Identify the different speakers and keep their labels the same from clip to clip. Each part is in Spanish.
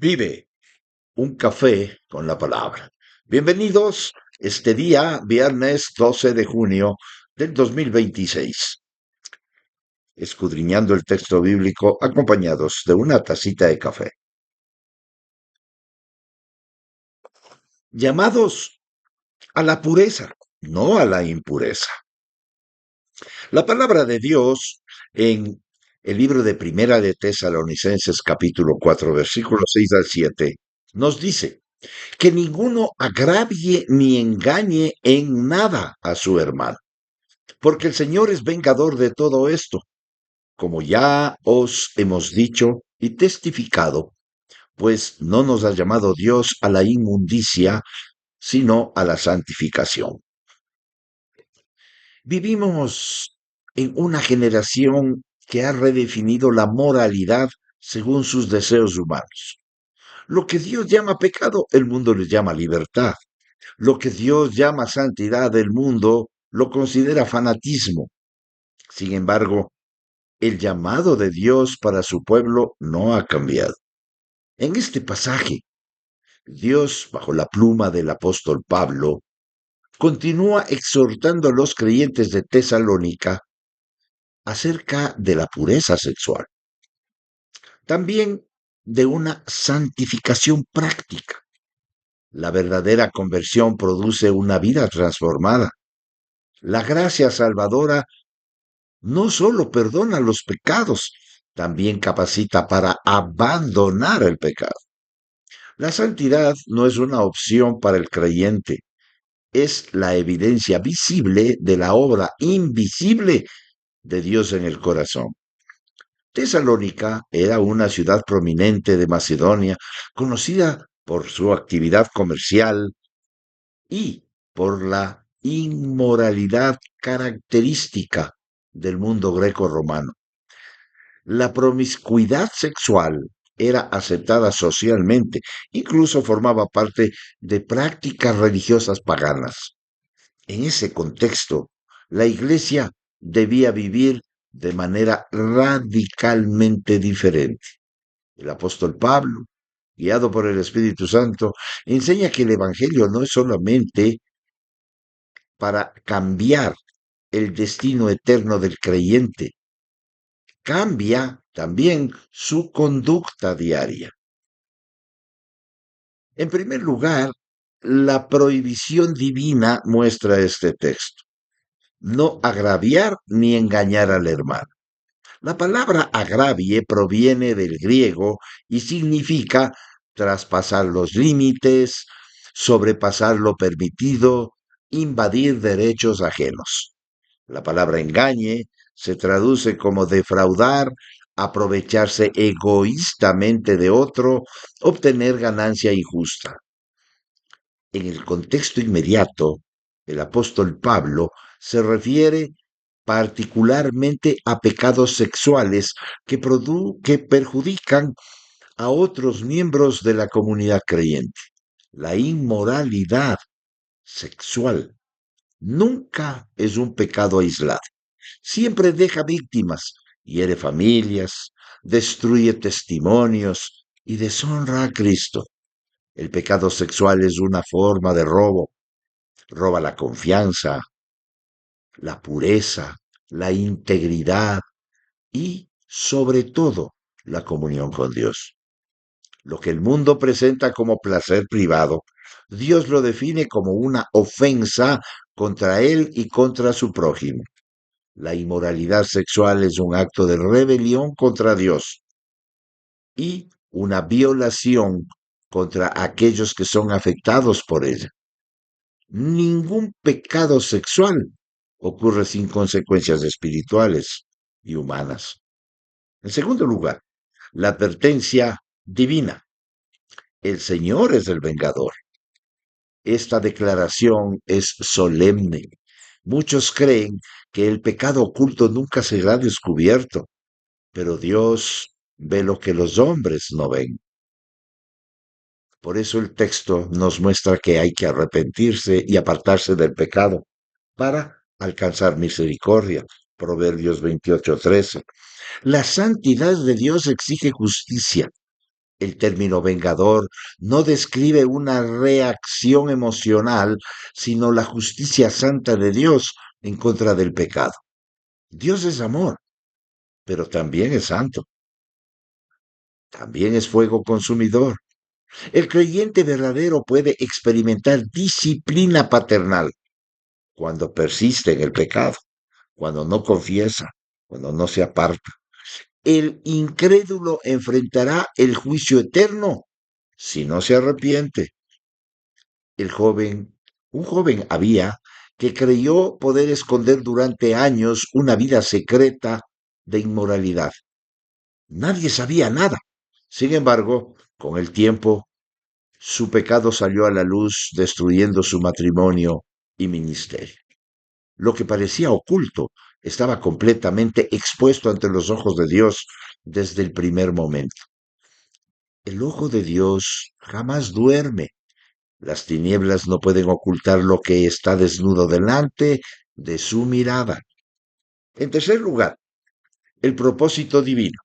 Speaker 1: Vive un café con la palabra. Bienvenidos este día, viernes 12 de junio del 2026, escudriñando el texto bíblico acompañados de una tacita de café. Llamados a la pureza, no a la impureza. La palabra de Dios en el libro de Primera de Tesalonicenses capítulo 4 versículos 6 al 7 nos dice: que ninguno agravie ni engañe en nada a su hermano, porque el Señor es vengador de todo esto, como ya os hemos dicho y testificado, pues no nos ha llamado Dios a la inmundicia, sino a la santificación. Vivimos en una generación que ha redefinido la moralidad según sus deseos humanos. Lo que Dios llama pecado, el mundo le llama libertad. Lo que Dios llama santidad del mundo lo considera fanatismo. Sin embargo, el llamado de Dios para su pueblo no ha cambiado. En este pasaje, Dios, bajo la pluma del apóstol Pablo, continúa exhortando a los creyentes de Tesalónica acerca de la pureza sexual, también de una santificación práctica. La verdadera conversión produce una vida transformada. La gracia salvadora no solo perdona los pecados, también capacita para abandonar el pecado. La santidad no es una opción para el creyente, es la evidencia visible de la obra invisible de Dios en el corazón. Tesalónica era una ciudad prominente de Macedonia, conocida por su actividad comercial y por la inmoralidad característica del mundo greco-romano. La promiscuidad sexual era aceptada socialmente, incluso formaba parte de prácticas religiosas paganas. En ese contexto, la Iglesia debía vivir de manera radicalmente diferente. El apóstol Pablo, guiado por el Espíritu Santo, enseña que el Evangelio no es solamente para cambiar el destino eterno del creyente, cambia también su conducta diaria. En primer lugar, la prohibición divina muestra este texto: no agraviar ni engañar al hermano. La palabra agravie proviene del griego y significa traspasar los límites, sobrepasar lo permitido, invadir derechos ajenos. La palabra engañe se traduce como defraudar, aprovecharse egoístamente de otro, obtener ganancia injusta. En el contexto inmediato, el apóstol Pablo se refiere particularmente a pecados sexuales que perjudican a otros miembros de la comunidad creyente. La inmoralidad sexual nunca es un pecado aislado. Siempre deja víctimas, hiere familias, destruye testimonios y deshonra a Cristo. El pecado sexual es una forma de robo. Roba la confianza, la pureza, la integridad y, sobre todo, la comunión con Dios. Lo que el mundo presenta como placer privado, Dios lo define como una ofensa contra él y contra su prójimo. La inmoralidad sexual es un acto de rebelión contra Dios y una violación contra aquellos que son afectados por ella. Ningún pecado sexual ocurre sin consecuencias espirituales y humanas. En segundo lugar, la advertencia divina. El Señor es el vengador. Esta declaración es solemne. Muchos creen que el pecado oculto nunca será descubierto, pero Dios ve lo que los hombres no ven. Por eso el texto nos muestra que hay que arrepentirse y apartarse del pecado para alcanzar misericordia. Proverbios 28:13. La santidad de Dios exige justicia. El término vengador no describe una reacción emocional, sino la justicia santa de Dios en contra del pecado. Dios es amor, pero también es santo, también es fuego consumidor. El creyente verdadero puede experimentar disciplina paternal cuando persiste en el pecado, cuando no confiesa, cuando no se aparta. El incrédulo enfrentará el juicio eterno si no se arrepiente. El joven, un joven había que creyó poder esconder durante años una vida secreta de inmoralidad. Nadie sabía nada. Sin embargo, con el tiempo, su pecado salió a la luz, destruyendo su matrimonio y ministerio. Lo que parecía oculto estaba completamente expuesto ante los ojos de Dios desde el primer momento. El ojo de Dios jamás duerme. Las tinieblas no pueden ocultar lo que está desnudo delante de su mirada. En tercer lugar, el propósito divino,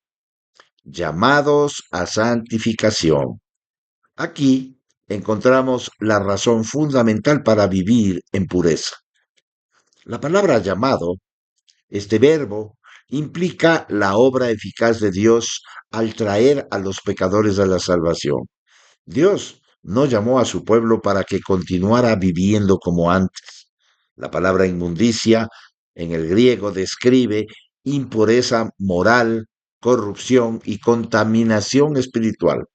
Speaker 1: llamados a santificación. Aquí encontramos la razón fundamental para vivir en pureza. La palabra llamado, este verbo, implica la obra eficaz de Dios al traer a los pecadores a la salvación. Dios no llamó a su pueblo para que continuara viviendo como antes. La palabra inmundicia en el griego describe impureza moral, corrupción y contaminación espiritual.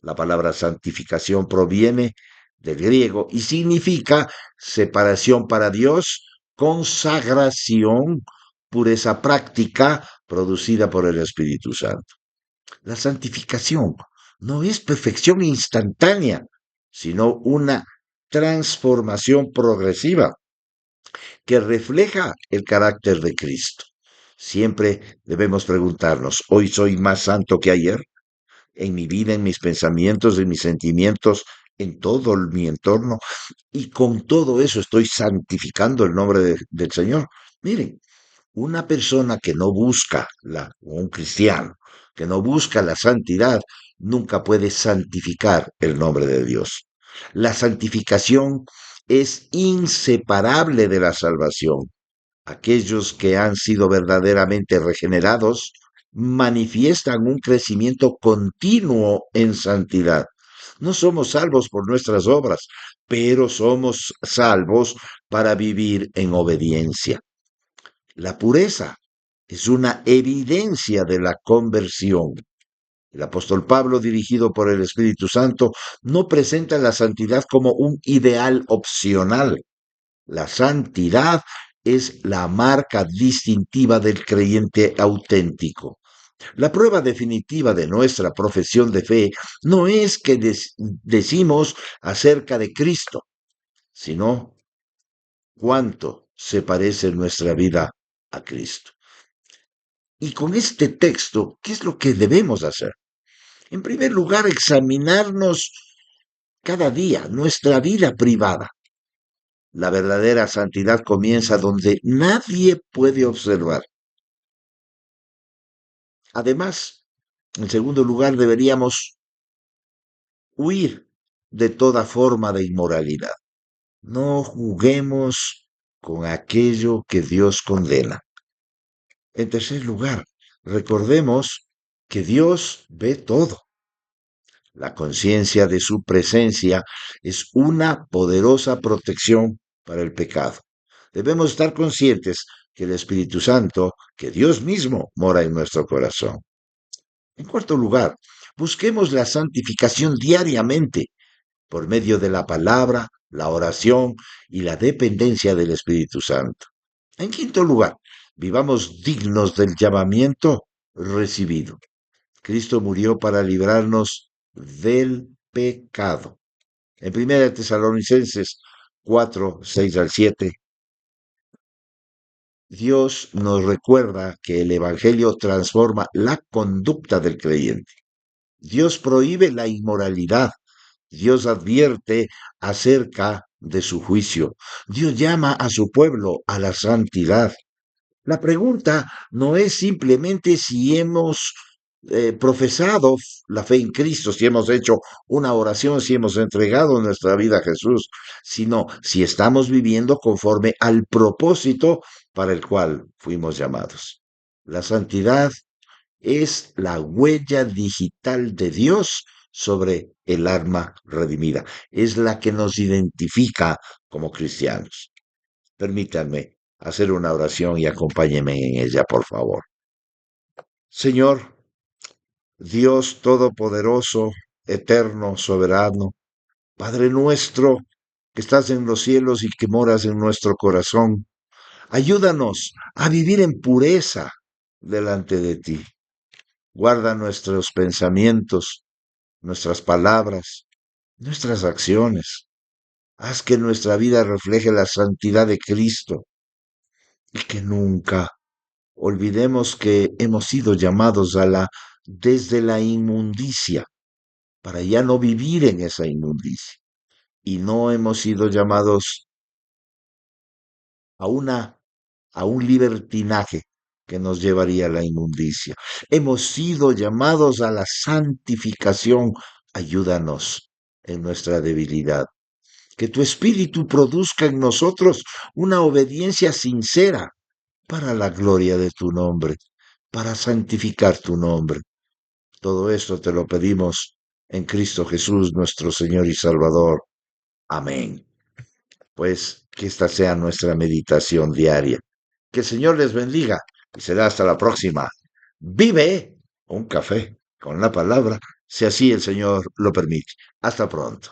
Speaker 1: La palabra santificación proviene del griego y significa separación para Dios, consagración, pureza práctica producida por el Espíritu Santo. La santificación no es perfección instantánea, sino una transformación progresiva que refleja el carácter de Cristo. Siempre debemos preguntarnos, ¿hoy soy más santo que ayer? En mi vida, en mis pensamientos, en mis sentimientos, en todo mi entorno. Y con todo eso estoy santificando el nombre del Señor. Miren, una persona que no busca, un cristiano, que no busca la santidad, nunca puede santificar el nombre de Dios. La santificación es inseparable de la salvación. Aquellos que han sido verdaderamente regenerados manifiestan un crecimiento continuo en santidad. No somos salvos por nuestras obras, pero somos salvos para vivir en obediencia. La pureza es una evidencia de la conversión. El apóstol Pablo, dirigido por el Espíritu Santo, no presenta la santidad como un ideal opcional. La santidad es la marca distintiva del creyente auténtico. La prueba definitiva de nuestra profesión de fe no es que decimos acerca de Cristo, sino cuánto se parece nuestra vida a Cristo. Y con este texto, ¿qué es lo que debemos hacer? En primer lugar, examinarnos cada día nuestra vida privada. La verdadera santidad comienza donde nadie puede observar. Además, en segundo lugar, deberíamos huir de toda forma de inmoralidad. No juguemos con aquello que Dios condena. En tercer lugar, recordemos que Dios ve todo. La conciencia de su presencia es una poderosa protección para el pecado. Debemos estar conscientes que el Espíritu Santo, que Dios mismo, mora en nuestro corazón. En cuarto lugar, busquemos la santificación diariamente por medio de la palabra, la oración y la dependencia del Espíritu Santo. En quinto lugar, vivamos dignos del llamamiento recibido. Cristo murió para librarnos del pecado. En 1 Tesalonicenses 4, 6 al 7, Dios nos recuerda que el Evangelio transforma la conducta del creyente. Dios prohíbe la inmoralidad. Dios advierte acerca de su juicio. Dios llama a su pueblo a la santidad. La pregunta no es simplemente si hemos profesado la fe en Cristo, si hemos hecho una oración, si hemos entregado nuestra vida a Jesús, sino si estamos viviendo conforme al propósito para el cual fuimos llamados. La santidad es la huella digital de Dios sobre el alma redimida. Es la que nos identifica como cristianos. Permítanme hacer una oración y acompáñenme en ella, por favor. Señor, Dios Todopoderoso, eterno, soberano, Padre nuestro, que estás en los cielos y que moras en nuestro corazón, ayúdanos a vivir en pureza delante de ti. Guarda nuestros pensamientos, nuestras palabras, nuestras acciones. Haz que nuestra vida refleje la santidad de Cristo y que nunca olvidemos que hemos sido llamados a desde la inmundicia para ya no vivir en esa inmundicia. Y no hemos sido llamados a a un libertinaje que nos llevaría a la inmundicia. Hemos sido llamados a la santificación. Ayúdanos en nuestra debilidad. Que tu espíritu produzca en nosotros una obediencia sincera para la gloria de tu nombre, para santificar tu nombre. Todo esto te lo pedimos en Cristo Jesús, nuestro Señor y Salvador. Amén. Pues que esta sea nuestra meditación diaria. Que el Señor les bendiga y será hasta la próxima. Vive un café con la palabra, si así el Señor lo permite. Hasta pronto.